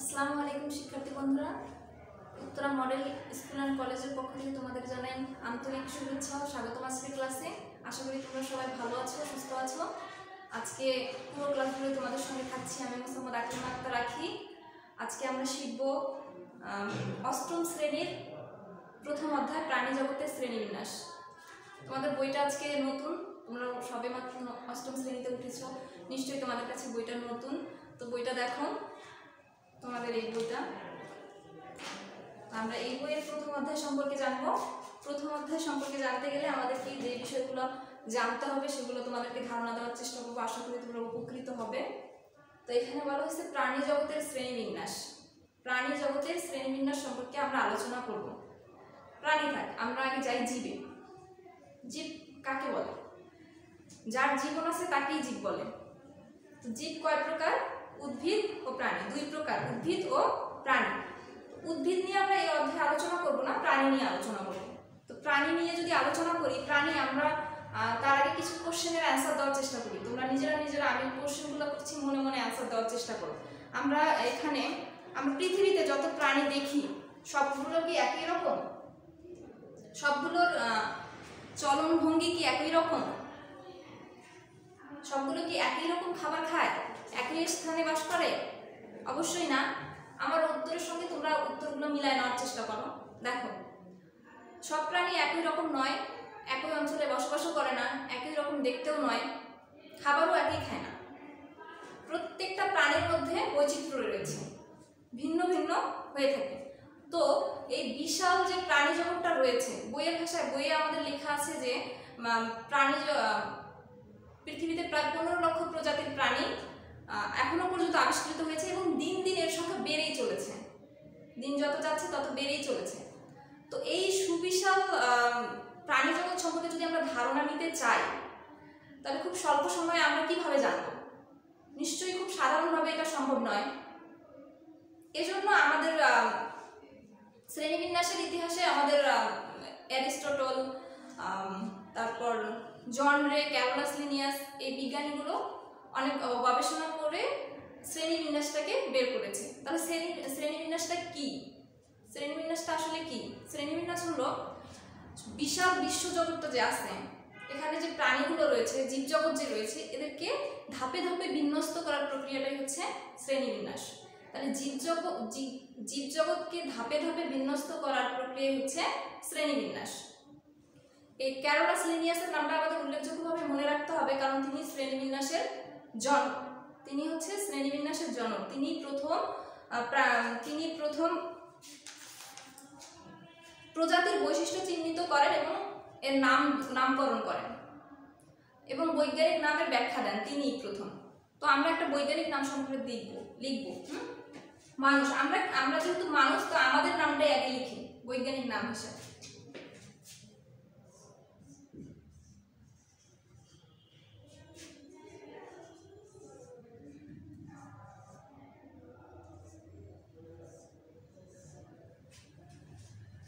আসসালামু আলাইকুম শিক্ষার্থী বন্ধুরা, উত্তরা মডেল স্কুল অ্যান্ড কলেজের পক্ষ থেকে তোমাদের জানাই আন্তরিক শুভেচ্ছা ও স্বাগতম আজকের ক্লাসে। আশা করি তোমরা সবাই ভালো আছো, সুস্থ আছো। আজকে পুরো ক্লাসগুলো তোমাদের সঙ্গে থাকছি আমি মোহাম্মদ আকলিমা আক্তার রাখি। আজকে আমরা শিখব অষ্টম শ্রেণীর প্রথম অধ্যায় প্রাণী জগতের শ্রেণীবিন্যাস। তোমাদের বইটা আজকে নতুন, তোমরা সবে মাত্র অষ্টম শ্রেণীতে উঠেছো, নিশ্চয়ই তোমাদের কাছে বইটা নতুন। তো বইটা দেখো, তোমাদের এই বইটা। আমরা এই বইয়ের প্রথম অধ্যায় সম্পর্কে জানবো। প্রথম অধ্যায় সম্পর্কে জানতে গেলে আমাদেরকে যে বিষয়গুলো জানতে হবে সেগুলো তোমাদেরকে ধারণা দেওয়ার চেষ্টা করবো। আশা করি তোমরা উপকৃত হবে। তো এখানে বলা হয়েছে প্রাণী জগতের শ্রেণীবিন্যাস। প্রাণী জগতের শ্রেণীবিন্যাস সম্পর্কে আমরা আলোচনা করব। প্রাণী থাক, আমরা আগে যাই জীবে। জীব কাকে বলে? যার জীবন আছে তাকেই জীব বলে। তো জীব কয় প্রকার? উদ্ভিদ ও প্রাণী, দুই প্রকার, উদ্ভিদ ও প্রাণী। উদ্ভিদ নিয়ে আমরা এই অধ্যায়ে আলোচনা করব না, প্রাণী নিয়ে আলোচনা করব। তো প্রাণী নিয়ে যদি আলোচনা করি, প্রাণী আমরা তার আগে কিছু কোশ্চেনের অ্যান্সার দেওয়ার চেষ্টা করি। তোমরা নিজেরা আমি কোশ্চেনগুলো করছি, মনে মনে অ্যান্সার দেওয়ার চেষ্টা করো। আমরা পৃথিবীতে যত প্রাণী দেখি সবগুলো কি একই রকম? সবগুলোর চলন ভঙ্গি কি একই রকম? সবগুলো কি একই রকম খাবার খায়, একই স্থানে বাস করে? অবশ্যই না। আমার উত্তরের সঙ্গে তোমরা উত্তরগুলো মিলায় নেওয়ার চেষ্টা করো। দেখো, সব প্রাণী একই রকম নয়, একই অঞ্চলে বসবাসও করে না, একই রকম দেখতেও নয়, খাবারও একই খায় না। প্রত্যেকটা প্রাণীর মধ্যে বৈচিত্র্য রয়েছে, ভিন্ন ভিন্ন হয়ে থাকে। তো এই বিশাল যে প্রাণী জগৎটা রয়েছে, বইয়ের ভাষায় বইয়ে আমাদের লেখা আছে যে পৃথিবীতে প্রায় 15 লক্ষ প্রজাতির প্রাণী এখনো পর্যন্ত আবিষ্কৃত হয়েছে এবং দিন দিন এর সংখ্যা বেড়েই চলেছে। দিন যত যাচ্ছে তত বেড়েই চলেছে। তো এই সুবিশাল প্রাণী জগৎ সম্পর্কে যদি আমরা ধারণা নিতে চাই, তাহলে খুব স্বল্প সময়ে আমরা কিভাবে জানব? নিশ্চয়ই খুব সাধারণভাবে এটা সম্ভব নয়। এজন্য আমাদের শ্রেণীবিন্যাসের ইতিহাসে আমাদের অ্যারিস্টটল, তারপর জন রে, ক্যারোলাস লিনিয়াস, এই বিজ্ঞানীগুলো অনেক গবেষণা করে শ্রেণীবিন্যাসটাকে বের করেছে। তাহলে শ্রেণীবিন্যাসটা কি? শ্রেণীবিন্যাসটা আসলে কি? শ্রেণীবিন্যাস হলো বিশাল বিশ্বজগৎটা যে আছে, এখানে যে প্রাণীগুলো রয়েছে, জীবজগৎ যে রয়েছে, এদেরকে ধাপে ধাপে বিন্যস্ত করার প্রক্রিয়াটাই হচ্ছে শ্রেণীবিন্যাস। তাহলে জীবজগৎকে ধাপে ধাপে বিন্যস্ত করার প্রক্রিয়া হচ্ছে শ্রেণীবিন্যাস। এই ক্যারোলাস লিনিয়াসের নামটা আমাদের উল্লেখযোগ্যভাবে মনে রাখতে হবে, কারণ তিনি শ্রেণীবিন্যাসের জনক। তিনি হচ্ছে শ্রেণীবিন্যাসের জনক। তিনি প্রথম প্রজাতির বৈশিষ্ট্য চিহ্নিত করেন এবং এর নামকরণ করেন এবং বৈজ্ঞানিক নামের ব্যাখ্যা দেন। তিনিই প্রথম। তো আমরা একটা বৈজ্ঞানিক নাম সম্পর্কে লিখব। মানুষ। আমরা যেহেতু মানুষ, তো আমাদের নামটাই আগে লিখি বৈজ্ঞানিক নাম হিসেবে।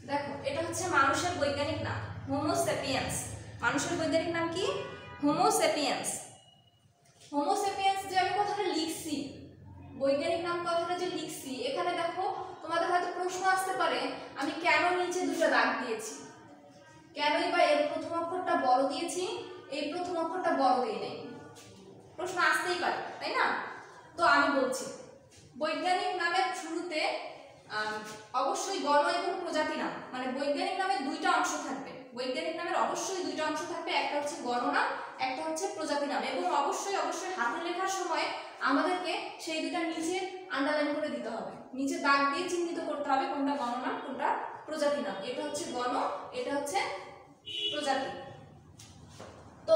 দেখো, এটা হচ্ছে মানুষের বৈজ্ঞানিক নাম, হোমো সেপিয়েন্স। মানুষের বৈজ্ঞানিক নাম কি? Homo sapiens. হোমো সেপিয়েন্স যে আমি কথাটা লিখছি, বৈজ্ঞানিক নাম কথাটা যে লিখছি, এখানে দেখো তোমাদের হয়তো প্রশ্ন আসতে পারে, আমি কেন নিচে দুটো দাগ দিয়েছি? কেনই বা এর প্রথম অক্ষরটা বড় দিয়েছি, এই প্রথম অক্ষরটা বড় দিয়ে নেই? প্রশ্ন আসতেই পারে, তাই না? তো আমি বলছি, বৈজ্ঞানিক নামের শুরুতে অবশ্যই গণ এবং প্রজাতি নাম, মানে বৈজ্ঞানিক নামের দুইটা অংশ থাকবে। বৈজ্ঞানিক নামের অবশ্যই দুইটা অংশ থাকবে, একটা হচ্ছে গণনাম, একটা হচ্ছে প্রজাতি নাম। এবং অবশ্যই হাতে লেখার সময় আমাদেরকে সেই দুইটা নিচে আন্ডারলাইন করে দিতে হবে, নিচে দাগ দিয়ে চিহ্নিত করতে হবে কোনটা গণনাম, কোনটা প্রজাতি নাম। এটা হচ্ছে গণ, এটা হচ্ছে প্রজাতি। তো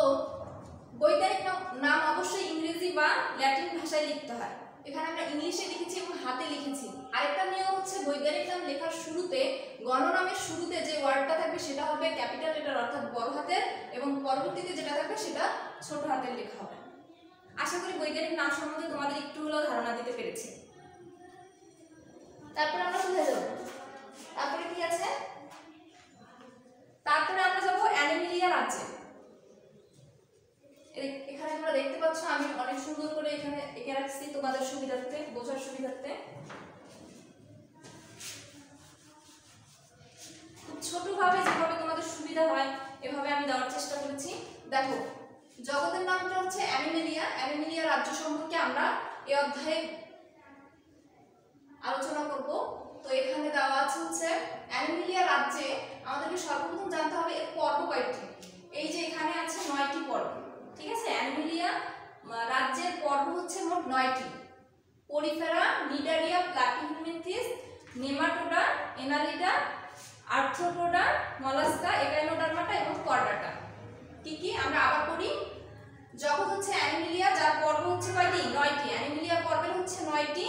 বৈজ্ঞানিক নাম অবশ্যই ইংরেজি বা ল্যাটিন ভাষায় লিখতে হয়। এখানে আমরা ইংলিশে লিখেছি এবং হাতে লিখেছি। আরেকটা নিয়ম হচ্ছে, বৈজ্ঞানিক নাম লেখার শুরুতে, গণনামের শুরুতে যে ওয়ার্ডটা থাকবে সেটা হবে ক্যাপিটাল লেটার অর্থাৎ বড় হাতের, এবং পরবর্তীতে যেটা থাকবে সেটা ছোট হাতের লেখা হবে। আশা করি বৈজ্ঞানিক নাম সম্বন্ধে তোমাদের একটু হলেও ধারণা দিতে পেরেছি। তারপরে আমরা কোথায় যাব? তারপরে কি আছে? তারপরে আমরা যাব অ্যানিমেলিয়া রাজ্যে। এখানে তোমরা দেখতে পাচ্ছ, আমি অনেক সুন্দর করে এখানে এঁকে রাখছি তোমাদের সুবিধার্থে, বোঝার সুবিধার্থে। Cnidaria, Platyhelminthes, Nematoda, Annelida, Arthropoda, Mollusca, Echinodermata এবং কর্ডাটা। কি কি আমরা আবার পড়ি। জগৎ হচ্ছে অ্যানিমেলিয়া, যার পর্ব হচ্ছে কয়টি? 9টি। অ্যানিমেলিয়া পর্বের হচ্ছে 9টি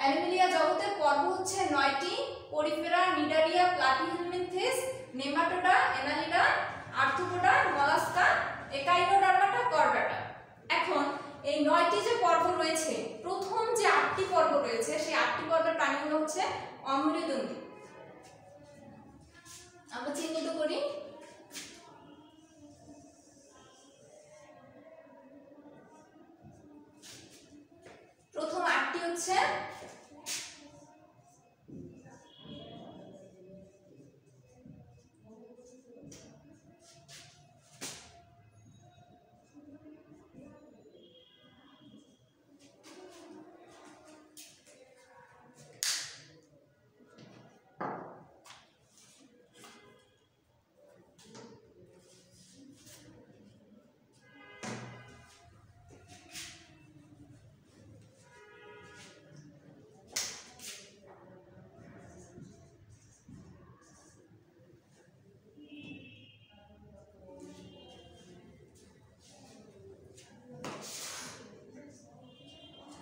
অ্যানিমেলিয়া জগতের পর্ব হচ্ছে 9টি। Porifera, Cnidaria, Platyhelminthes, Nematoda, Annelida, Arthropoda, Mollusca, Echinodermata, Chordata. এখন এই 9টি যে পর্ব রয়েছে, প্রথম যে 8টি পর্ব রয়েছে সেই 8টি পর্বের প্রাণীগুলো হচ্ছে অমেরুদণ্ডী। আমরা চিহ্নিত করি। প্রথম 8টি হচ্ছে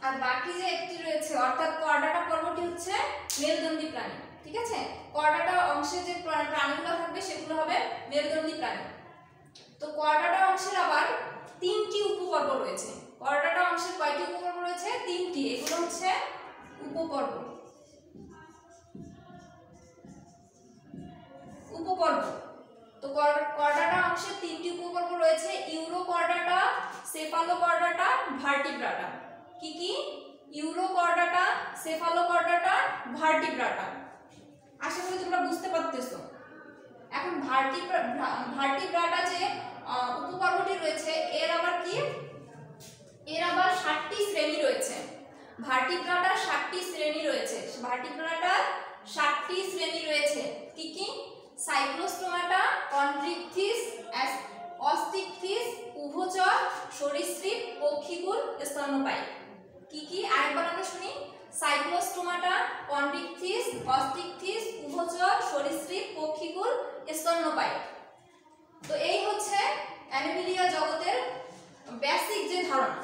আর বাকি যে একটি রয়েছে অর্থাৎ কর্ডাটা পর্বটি হচ্ছে মেরুদণ্ডী প্রাণী। ঠিক আছে, কর্ডাটা অংশে যে প্রাণীগুলো থাকবে সেগুলো হবে মেরুদণ্ডী প্রাণী। তো কর্ডাটা অংশের আবার 3টি উপপর্ব রয়েছে। কর্ডাটা অংশের কয়টি উপপর্ব রয়েছে? 3টি। এগুলো হচ্ছে উপপর্ব। তো কর্ডাটা অংশের 3টি উপপর্ব রয়েছে, ইউরোকর্ডাটা, সেফালোকর্ডাটা, ভার্টিব্রাটা। কি কি? Urochordata, Cephalochordata, Vertebrata. আশা করি তোমরা বুঝতে পারতেছো। এখন ভার্টিব্রাটা যে উপপর্বটি রয়েছে এর আবার কি? এর আবার 7টি শ্রেণী রয়েছে। ভার্টিব্রাটার 7টি শ্রেণী রয়েছে। ভার্টিব্রাটার 7টি শ্রেণী রয়েছে। কি কি? সাইক্লোস্টোমাটা, কন্ড্রিকথিস, অস্টিকথিস, উভচর, সরীসৃপ, পক্ষীকুল, স্তন্যপায়ী। কি কি? আরেকবার আমরা শুনি। সাইক্লোস্টোমাটা, কন্ড্রিকথিস, অস্টিকথিস, উভচর, সরীসৃপ, পক্ষীকুল, স্তন্যপায়ী। তো এই হচ্ছে অ্যানিমেলিয়া জগতের বেসিক যে ধারণা।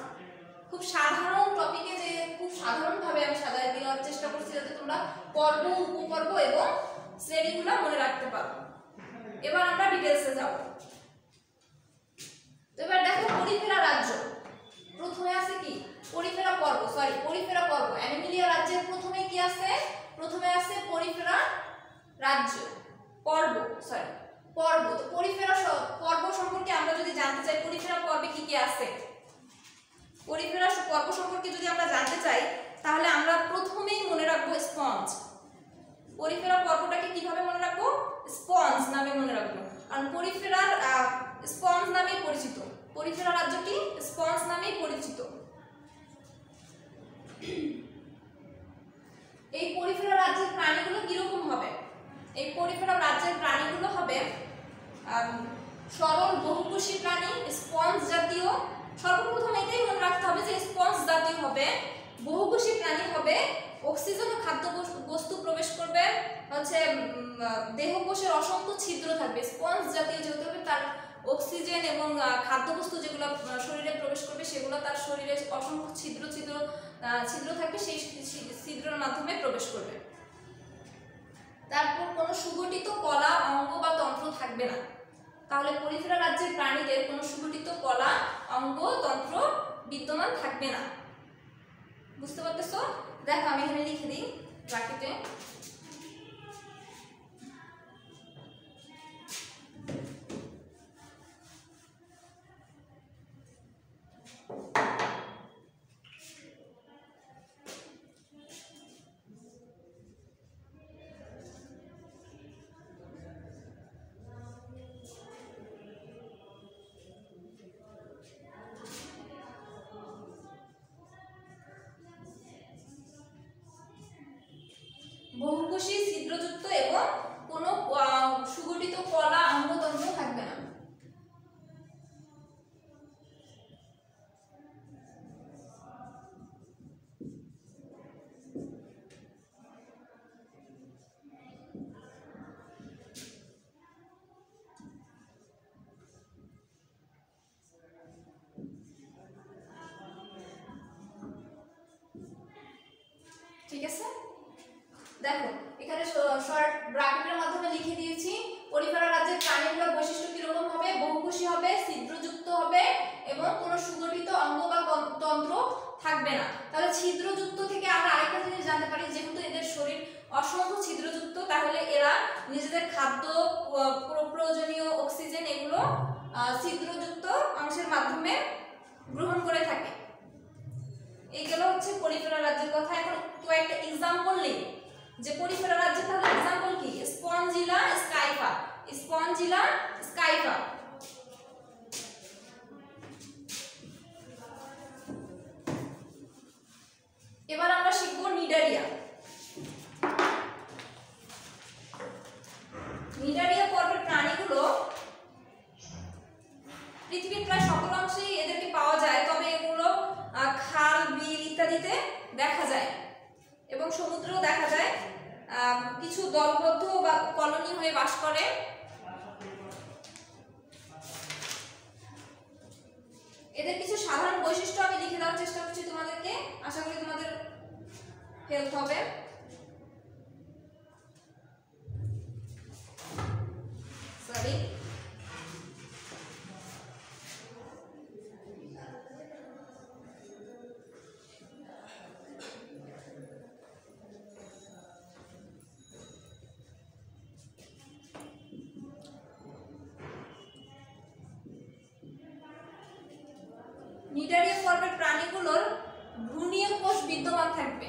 খুব সাধারণ টপিকে যে খুব সাধারণভাবে আমি সাজায় দেওয়ার চেষ্টা করছি যাতে তোমরা পর্ব, উপপর্ব এবং শ্রেণীগুলো মনে রাখতে পারো। এবার আমরা ডিটেইলসে যাব। তো এবার দেখো পরিফেরা রাজ্য। প্রথমে আছে কি? পরিফেরা পর্ব। অ্যানিমেলিয়া রাজ্যের প্রথমে কি আছে? প্রথমে আছে পরিফেরা রাজ্য পর্ব। তো পরিফেরা পর্ব সম্পর্কে আমরা যদি জানতে চাই পরিফেরা পর্বে কি কি আছে, পরিফেরা পর্ব সম্পর্কে যদি আমরা জানতে চাই তাহলে আমরা প্রথমেই মনে রাখবো স্পঞ্জ। পরিফেরা পর্বটাকে কিভাবে মনে রাখবো? স্পঞ্জ নামে মনে রাখবো, কারণ পরিফেরার স্পঞ্জ নামে পরিচিত। পরিফেরা রাজ্যটি স্পঞ্জ নামে পরিচিত। এই পরিফেরা রাজ্যের প্রাণীগুলো কিরকম হবে? এই পরিফেরা রাজ্যের প্রাণীগুলো হবে সরল বহুকোষী প্রাণী, স্পঞ্জ জাতীয়। সর্বপ্রথম এটাই মনে রাখতে হবে যে স্পঞ্জ জাতীয় হবে, বহুকোষী প্রাণী হবে, অক্সিজেন ও খাদ্য বস্তু প্রবেশ করবে, হচ্ছে দেহকোষের অসংখ্য ছিদ্র থাকবে। স্পঞ্জ জাতীয় যেহেতু হবে তার অক্সিজেন এবং খাদ্যবস্তু যেগুলো শরীরে প্রবেশ করবে সেগুলো তার শরীরে অসংখ্য ছিদ্র থাকবে, সেই ছিদ্রের মাধ্যমে প্রবেশ করবে। তারপর কোনো সুগঠিত কলা, অঙ্গ বা তন্ত্র থাকবে না। তাহলে পরিফেরা রাজ্যের প্রাণীদের কোনো সুগঠিত কলা, অঙ্গ, তন্ত্র বিদ্যমান থাকবে না। বুঝতে পারতেছো? দেখো আমি এখানে লিখে দিই ব্র্যাকেটে। বহু ঠিক আছে, দেখো এখানে শর্ট ব্র্যাকেটের মাধ্যমে লিখে দিয়েছি পরিফেরা রাজ্যের প্রাণীগুলোর বৈশিষ্ট্য কিরকম হবে, বহুকোষী হবে, ছিদ্রযুক্ত হবে এবং কোনো সুগঠিত অঙ্গ বা তন্ত্র থাকবে না। তাহলে ছিদ্রযুক্ত থেকে আমরা আরেকটা জিনিস জানতে পারি, যেহেতু এদের শরীর অসংখ্য ছিদ্রযুক্ত, তাহলে এরা নিজেদের খাদ্য, প্রয়োজনীয় অক্সিজেন এগুলো ছিদ্রযুক্ত অংশের মাধ্যমে গ্রহণ করে থাকে। এইগুলো হচ্ছে পরিফেরা রাজ্যের কথা। এখন কয়েকটা एग्जांपल নেই যে পরিফেরা রাজ্যের, তাহলে एग्जांपल কি? Spongilla Scypha, Spongilla Scypha. এবার আমরা শিখব নিডারিয়া। নিডারিয়া পর্বের প্রাণীগুলো পৃথিবীর প্রায় সকল অংশেই এদেরকে পাওয়া যায়, তবে এগুলো খাল, বিল ইত্যাদিতে দেখা যায় এবং সমুদ্রেও দেখা যায়। কিছু দলবদ্ধ বা কলোনি হয়ে বাস করে। এদের কিছু সাধারণ বৈশিষ্ট্য আমি লিখে দেওয়ার চেষ্টা করছি তোমাদেরকে, আশা করি তোমাদের হেল্প হবে। সরি, নিডারিয়া পর্বের প্রাণীগুলোর ভ্রূণীয় কোষ বিদ্যমান থাকবে,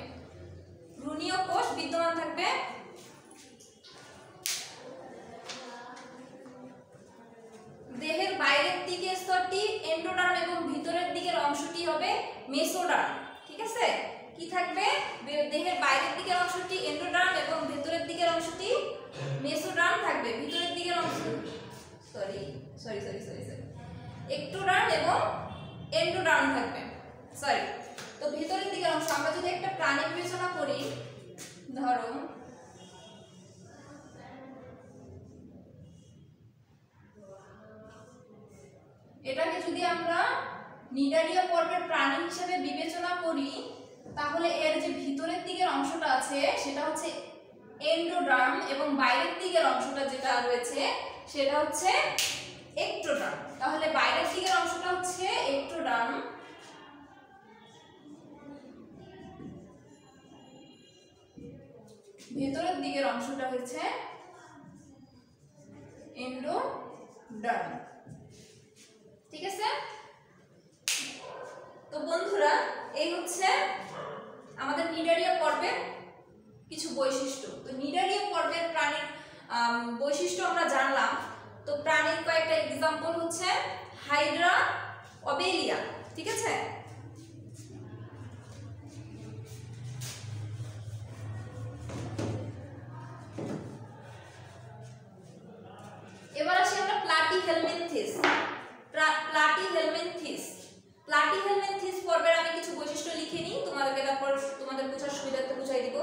ভ্রূণীয় কোষ বিদ্যমান থাকবে। দেহের বাইরের দিকের স্তরটি এন্ডোডার্ম এবং ভিতরের দিকের অংশটি হবে মেসোডার্ম। ঠিক আছে, কি থাকবে? দেহের বাইরের দিকের অংশটি এন্ডোডার্ম এবং ভিতরের দিকের অংশটি মেসোডার্ম থাকবে। ভিতরের দিকের অংশ একটোডার্ম এবং এন্ডোডার্ম থাকবে। সরি, তো ভিতরের দিকের অংশ আমরা যদি একটা প্রাণী বিবেচনা করি, ধরো এটাকে যদি আমরা নিডারিয়া পর্বের প্রাণী হিসেবে বিবেচনা করি, তাহলে এর যে ভিতরের দিকের অংশটা আছে সেটা হচ্ছে এন্ডোডার্ম এবং বাইরের দিকের অংশটা যেটা রয়েছে সেটা হচ্ছে একটোডার্ম। তাহলে বাইরের দিকের অংশটা হচ্ছে একটোডার্ম, ভেতরের দিকের অংশটা হচ্ছে এন্ডোডার্ম। ঠিক আছে, তো বন্ধুরা এই হচ্ছে আমাদের নিডারিয়া পর্বের কিছু বৈশিষ্ট্য। তো নিডারিয়া পর্বের প্রাণীর বৈশিষ্ট্য আমরা জানলাম। তো প্রাণীর কয়েকটা एग्जांपल হচ্ছে হাইড্রা, অবেলিয়া। ঠিক আছে, এবার আসি আমরা প্লাটিহেলমিনথিস। প্লাটিহেলমিনথিস পর্বের আমি কিছু বৈশিষ্ট্য লিখে নিই, তোমাদেরকে তারপর তোমাদের বোঝার সুবিধার্থে বুঝাই দিব।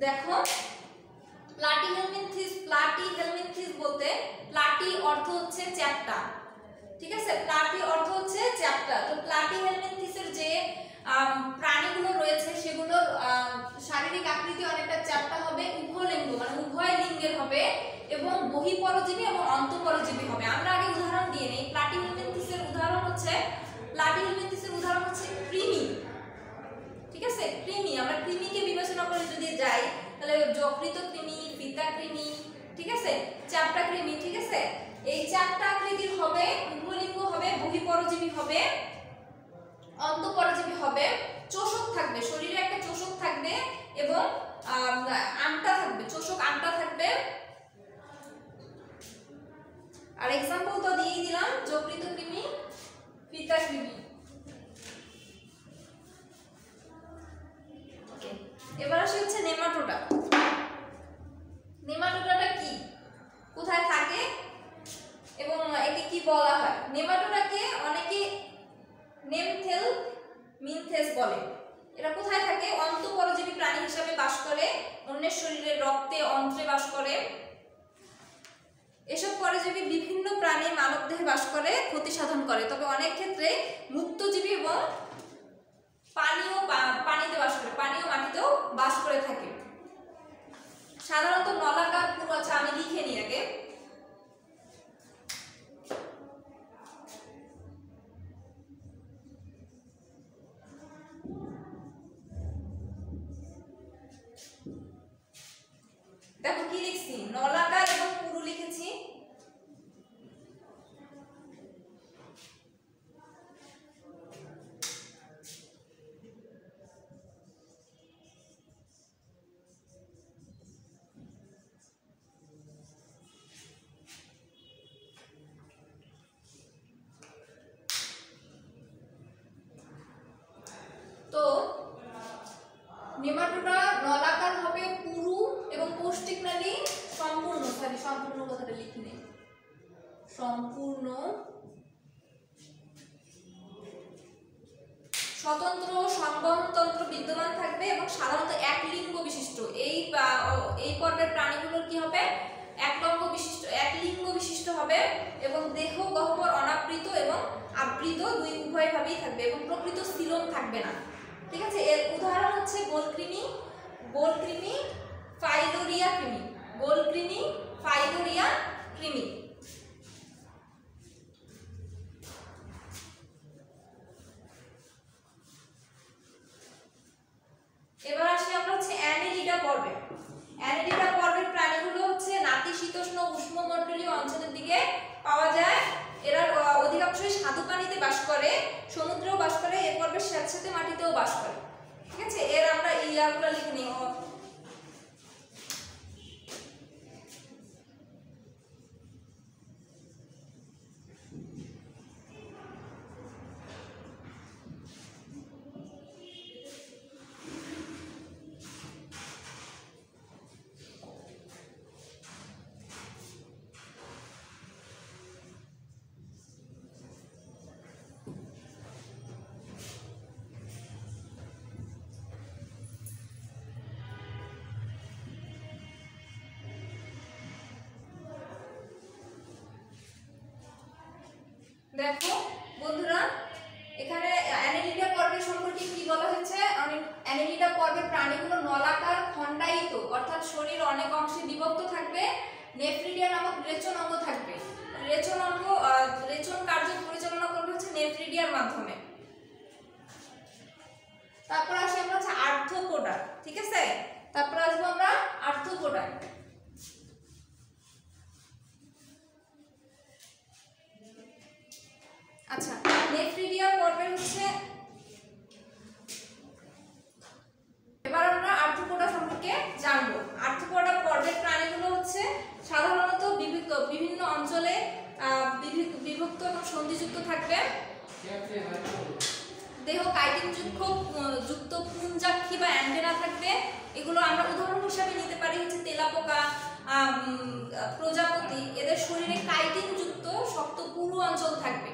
দেখো প্লাটিহেলমিনথিস বলতে প্লাটি অর্থ হচ্ছে চ্যাপ্টা। ঠিক আছে, প্লাটি অর্থ হচ্ছে চ্যাপ্টা। তো প্লাটিহেলমিনথিসের যে প্রাণীগুলো রয়েছে সেগুলোর শারীরিক আকৃতি অনেকটা চ্যাপ্টা হবে, উভয়লিঙ্গ মানে উভয় লিঙ্গের হবে এবং বহিঃপরজীবী এবং অন্তঃপরজীবী হবে। আমরা আগে উদাহরণ দিয়ে নেই। প্লাটিহেলমিনথিসের উদাহরণ হচ্ছে কৃমি। ঠিক আছে, কৃমি, আমরা কৃমিকে বিবেচনা করে যদি যাই তাহলে যকৃত কৃমি, পিতা কৃমি, ঠিক আছে, চ্যাপ্টা কৃমি। ঠিক আছে, এই চ্যাপ্টা আকৃতির হবে, উভয়লিঙ্গ হবে, বহিঃপরজীবী হবে, অন্তঃপরজীবী হবে, চোষক থাকবে, শরীরে একটা চোষক থাকবে এবং আংটা থাকবে, চোষক আংটা থাকবে। আর एग्जांपल তো দিয়েই দিলাম, যকৃত কৃমি, পিতা কৃমি। ওকে, এবার আসি হচ্ছে নেমাটোডা। নেমাটোডাটা কি, কোথায় থাকে এবং একে কি বলা হয়? নেমাটোডাকে অনেকে নেমথেল মিনথেস বলে। এরা কোথায় থাকে? অন্তঃপরজীবী প্রাণী হিসেবে বাস করে, অন্যের শরীরে রক্তে অন্ত্রে বাস করে। এসব পরজীবী বিভিন্ন প্রাণী মানবদেহে বাস করে, ক্ষতি সাধন করে। তবে অনেক ক্ষেত্রে মুক্তজীবী এবং পানিতে বাস করে, পানীয় মাটিতেও বাস করে থাকে। সাধারণত নলাকার পুরু, আচ্ছা আমি লিখে নিই আগে। দেখো কি লিখছি, নলাকার এবং পুরু লিখেছি। তো নেমাটোডা নলাকার হবে, পুরু এবং পৌষ্টিক নালী সম্পূর্ণ, সম্পূর্ণ কথাটা লিখি নেই, সম্পূর্ণ স্বতন্ত্র সংবহনতন্ত্র বিদ্যমান থাকবে এবং সাধারণত এক লিঙ্গ বিশিষ্ট। এই পর্বের প্রাণীগুলোর কি হবে? এক লিঙ্গ বিশিষ্ট হবে এবং দেহ গহ্বর অনাবৃত এবং আবৃত উভয় ভাবেই থাকবে এবং প্রকৃত সিলোম থাকবে না। ঠিক আছে, এর উদাহরণ হচ্ছে গোলকৃমি, ফাইলোরিয়া কৃমি, গোলকৃমি, ফাইলোরিয়া কৃমি। এবার আসি আমরা হচ্ছে অ্যানেলিডা পর্বে। অ্যানেলিডা পর্বের প্রাণীগুলো হচ্ছে নাতিশীতোষ্ণ উষ্ণমণ্ডলীয় অঞ্চলের দিকে পাওয়া যায়। এরা অধিকাংশই স্বাদু পানিতে বাস করে, সমুদ্রেও বাস করে, এ পর্বের স্যাঁতসেঁতে মাটিতেও বাস করে। ঠিক আছে, এর আমরা ইয়াগুলো লিখে নিই। দেখো বন্ধুরা, এখানে অ্যানেলিডা পর্বের সম্পর্কে কি বলা হয়েছে? অ্যানেলিডা পর্বের প্রাণীগুলো নলাকার, খণ্ডায়িত, অর্থাৎ শরীর অনেক অংশে বিভক্ত থাকবে। নেফ্রিডিয়া নামক রেচন অঙ্গ থাকবে। রেচন কার্য পরিচালনা করবে হচ্ছে নেফ্রিডিয়ার মাধ্যমে। তারপর আসি আমরা হচ্ছে আর্থ্রোপোডা। ঠিক আছে, তারপর আসবো আমরা আর্থ্রোপোডা। আচ্ছা, নেফ্রিডিয়া পর্বের হচ্ছে, এবার আমরা আর্থ্রোপোডা সম্পর্কে জানবো। আর্থ্রোপোডা পর্বের প্রাণীগুলো হচ্ছে সাধারণত বিভিন্ন অঞ্চলে বিভক্ত এবং সন্ধিযুক্ত থাকবে। দেহ কাইটিন যুক্ত পুঞ্জাক্ষী বা অ্যান্টেনা থাকবে। এগুলো আমরা উদাহরণ হিসাবে নিতে পারি হচ্ছে তেলাপোকা, প্রজাপতি। এদের শরীরে কাইটিন যুক্ত শক্ত পুরু অঞ্চল থাকবে।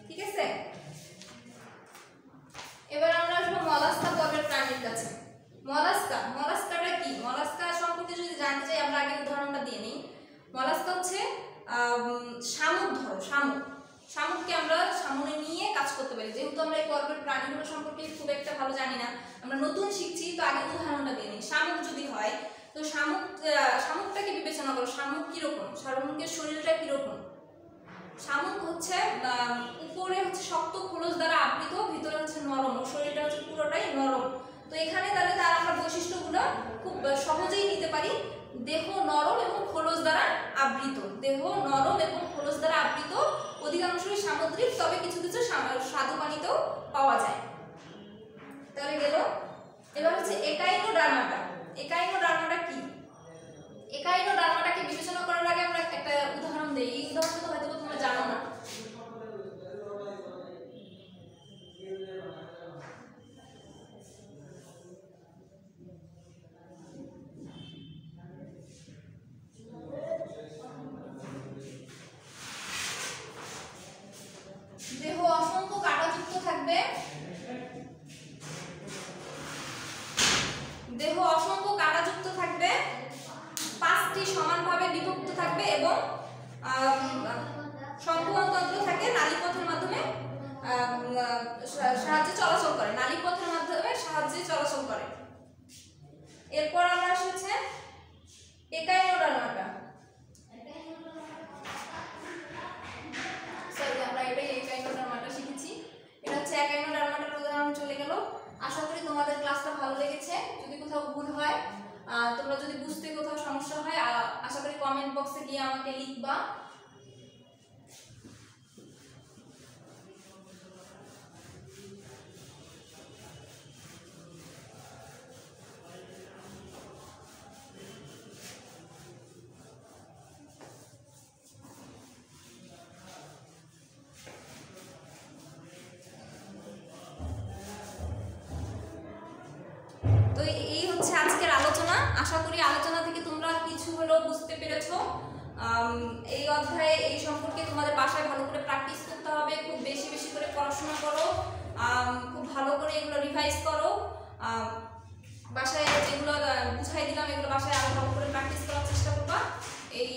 ঠিক আছে, এবার আমরা আসবো মলাস্কা পর্বের প্রাণীর কাছে। মলাস্কাটা কি? মলাস্কা সম্পর্কে যদি জানতে চাই আমরা আগে উদাহরণটা দিয়ে নিই। মলাস্কা হচ্ছে শামুক। ধরো শামুককে আমরা সামনে নিয়ে কাজ করতে পারি। যেহেতু আমরা এই পর্বের প্রাণীগুলো সম্পর্কে খুব একটা ভালো জানি না, আমরা নতুন শিখছি, তো আগে উদাহরণটা দিয়ে নিই। শামুক যদি হয়, তো শামুকটাকে বিবেচনা করো। শামুক কিরকম? শামুকের শরীরটা কিরকম? শামুক হচ্ছে উপরে হচ্ছে শক্ত খোলস দ্বারা আবৃত, ভিতরে হচ্ছে নরম, শরীরটা হচ্ছে পুরোটাই নরম। তো এখানে তাহলে তার আমরা বৈশিষ্ট্যগুলো খুব সহজেই নিতে পারি। দেহ নরম এবং খোলস দ্বারা আবৃত, অধিকাংশই সামুদ্রিক, তবে কিছু কিছু স্বাদু পানিতেও পাওয়া যায়। তাহলে গেল। এবার হচ্ছে একাইনোডার্মাটা। একাইনোডার্মাটা কি? একাইনোডার্মাটাকে বিবেচনা করার আগে আমরা একটা উদাহরণ দেই। এরপর আমরা আসি হচ্ছে একাইনোডার্মাটা। সরি, আমরা এটাই একাইনোডার্মাটা শিখেছি। এটা হচ্ছে একাইনোডার্মাটার উদাহরণ চলে গেল। আশা করি তোমাদের ক্লাসটা ভালো লেগেছে। যদি কোথাও ভুল হয়, তোমরা যদি বুঝতে কোথাও সমস্যা হয়, আশা করি কমেন্ট বক্সে গিয়ে আমাকে লিখবা। তো এই হচ্ছে আজকের আলোচনা। আশা করি আলোচনা থেকে তোমরা কিছু হলেও বুঝতে পেরেছো। এই অধ্যায়ে এই সম্পর্কে তোমাদের বাসায় ভালো করে প্র্যাকটিস করতে হবে, খুব বেশি বেশি করে পড়াশোনা করো, খুব ভালো করে এগুলো রিভাইজ করো। বাসায় যেগুলো বুঝাই দিলাম এগুলো বাসায় আরো ভালো করে প্র্যাকটিস করার চেষ্টা করবা। এই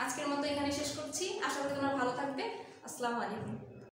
আজকের মতো এখানে শেষ করছি। আশা করি তোমরা ভালো থাকবে। আসসালামু আলাইকুম।